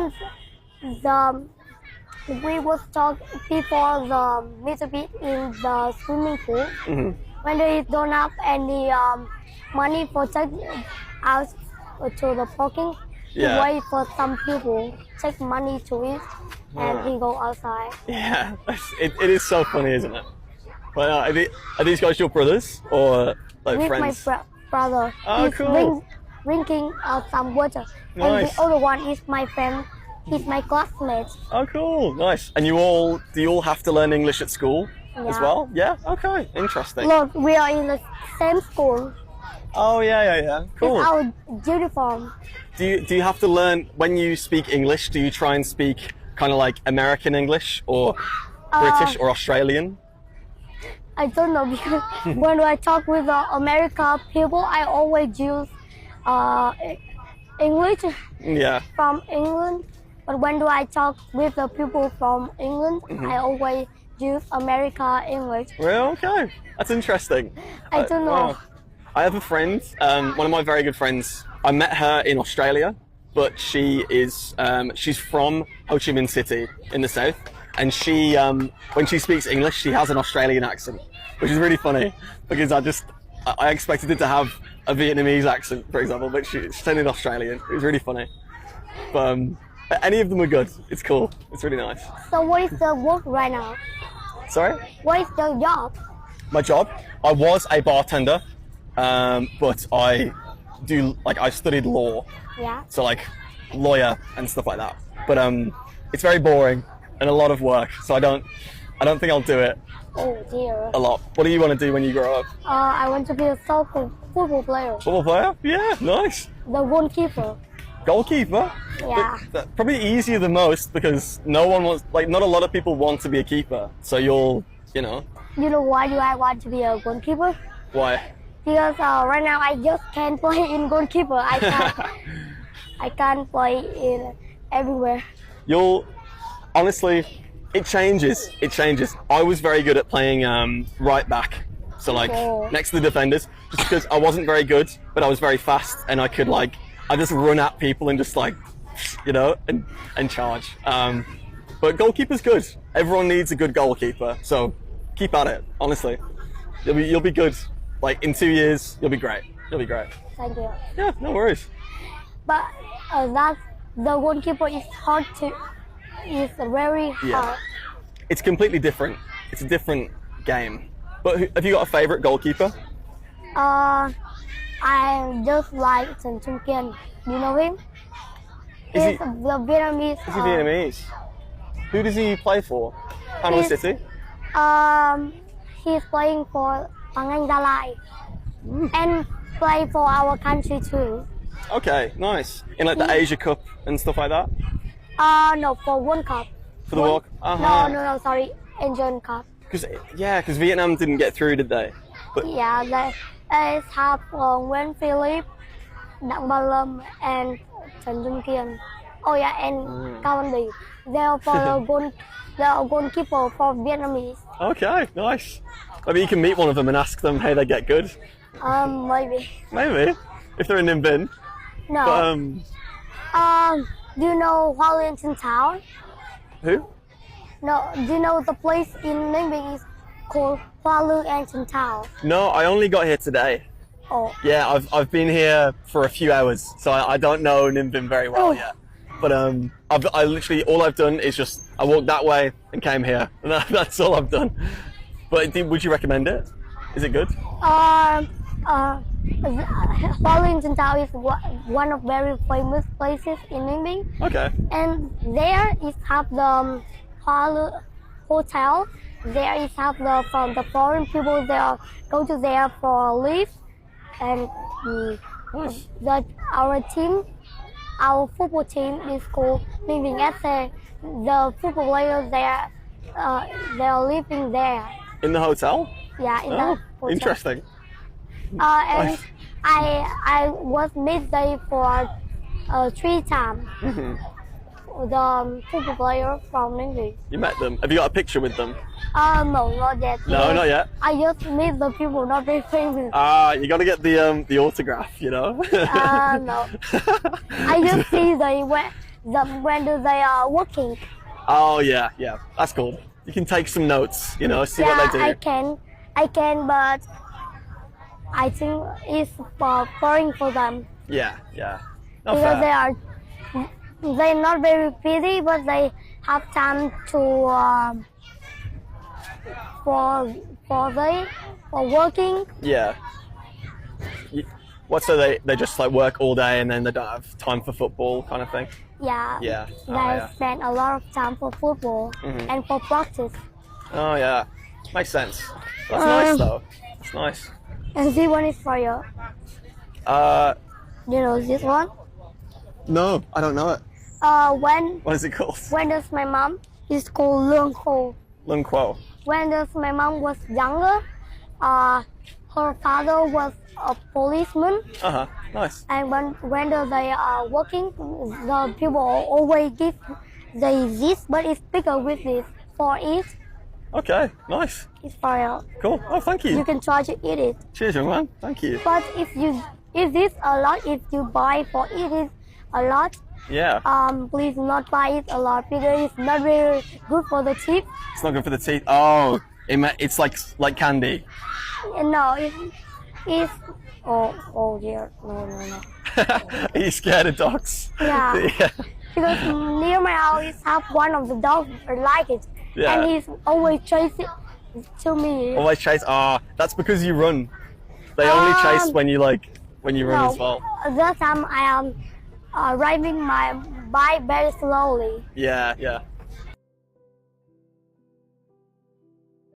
And the we was talk before the little bit in the swimming pool. When they don't have any money for take out to the parking, he Yeah. wait for some people take money to it, and he go outside. Yeah, it is so funny, isn't it? But are these guys your brothers or like With friends? my brother, Oh, he's cool. drinking some water, and Nice. the other one is my friend. He's my classmate. Oh, cool, nice. And do you all have to learn English at school as Yeah. well? Yeah. Okay, interesting. Look, we are in the same school. Oh yeah. Cool. It's our uniform. Do you have to learn when you speak English? Do you try and speak kind of like American English or British or Australian? I don't know because when I talk with the American people, I always use English Yeah. from England. But when do I talk with the people from England, I always use American English. Well, okay. That's interesting. I don't know. Wow. I have a friend, one of my very good friends. I met her in Australia, but she's from Ho Chi Minh City in the south. And she, when she speaks English, she has an Australian accent, which is really funny because I expected it to have a Vietnamese accent, for example, but she sounded Australian. It was really funny. But any of them are good. It's cool. It's really nice. So what is the work right now? Sorry? What is the job? My job? I was a bartender, but I studied law, Yeah. so like lawyer and stuff like that. But it's very boring and a lot of work, so I don't think I'll do it Oh dear. a lot. What do you want to do when you grow up? I want to be a football player. Football player? Yeah, nice. The goalkeeper. Goalkeeper? Yeah. That's probably easier than most because not a lot of people want to be a keeper. So you know, You know why do I want to be a goalkeeper? why? Because right now I just can't play in goalkeeper. I can't play in everywhere. Honestly, it changes. I was very good at playing right back. So like Oh. next to the defenders, just because I wasn't very good, but I was very fast and I could I just run at people and just and charge. But goalkeeper's good. Everyone needs a good goalkeeper. So keep at it, honestly. You'll be good. Like in 2 years, you'll be great. Thank you. Yeah, no worries. But the goalkeeper is hard to. It's very hard. It's completely different. It's a different game. But have you got a favorite goalkeeper? I just like Trần Trung Kiên. You know him? Is he- He's the Vietnamese. Is he Vietnamese? Who does he play for? Hanoi He's- City? He's playing for Hoàng Anh Gia Lai and play for our country too. Okay, nice. In like the Asia Cup and stuff like that? No, for World Cup. For the World Cup? No, sorry, Asian Cup. Because Vietnam didn't get through, did they? But Yeah, they have Nguyễn Philip, Đặng Ba Lâm, and Trần Trung Kiên. Oh yeah, and Cao Văn Bình. They are the goalkeeper for Vietnamese. okay, nice. Maybe you can meet one of them and ask them how they get good. Maybe. Maybe. If they're in Ninh Bình. No. But, Do you know Wellington Town? who? No. Do you know the place in Ninh Bình is called Wellington Town? No, I only got here today. Oh. Yeah, I've been here for a few hours, so I don't know Ninh Bình very well Oh. yet. But I literally all I've done is just I walked that way and came here, and that's all I've done. But would you recommend it? Is it good? Wellington Town is one of very famous places in Ninh Bình, Okay. and there is have the hotel. There is have the foreign people there go to there for live, and Nice. our football team is called Ninh Bình FC. The football players there, they are living there. In the hotel? Yeah, in Oh, the hotel. interesting. And Nice. I was met there for 3 times. The football player from Ninh Bình. You met them. Have you got a picture with them? No, not yet. No, not yet. I just meet the people, not very famous. You got to get the autograph, you know. No. I just see when they are working. Oh yeah, yeah. That's cool. You can take some notes. You know, see Yeah, what they do. I can, but I think it's boring for them Yeah, yeah. Not because fair. they're not very busy, but they have time to for for working. Yeah. Y- What? So they just like work all day and then they don't have time for football, kind of thing. Yeah, Yeah. they Oh yeah. spend a lot of time for football and for practice. Oh yeah. Makes sense. That's nice Um, though. That's nice. And this one is for you. Uh, You know this one? no, I don't know it. When What is it called? does my mom is called Lương Khô. Lung Quo. When does my mom was younger, her father was a policeman, Nice. and when they are working, the people always give they this, but it's bigger with this for it. Okay. Nice. It's for you. Cool. Oh, thank you. You can try to eat it. Cheers, young man. Thank you. But if you eat this a lot, if you buy for eat it a lot, Yeah. please not buy it a lot because it's not very good for the teeth. It's not good for the teeth. Oh, it's like candy. No, it's oh dear, no. Are you scared of dogs? Yeah. Yeah. Because near my house have one of the dogs like it, Yeah. and he's always chasing to me. Always chase. Ah, that's because you run. They only chase when you run as well. That time I am riding my bike very slowly. Yeah, yeah.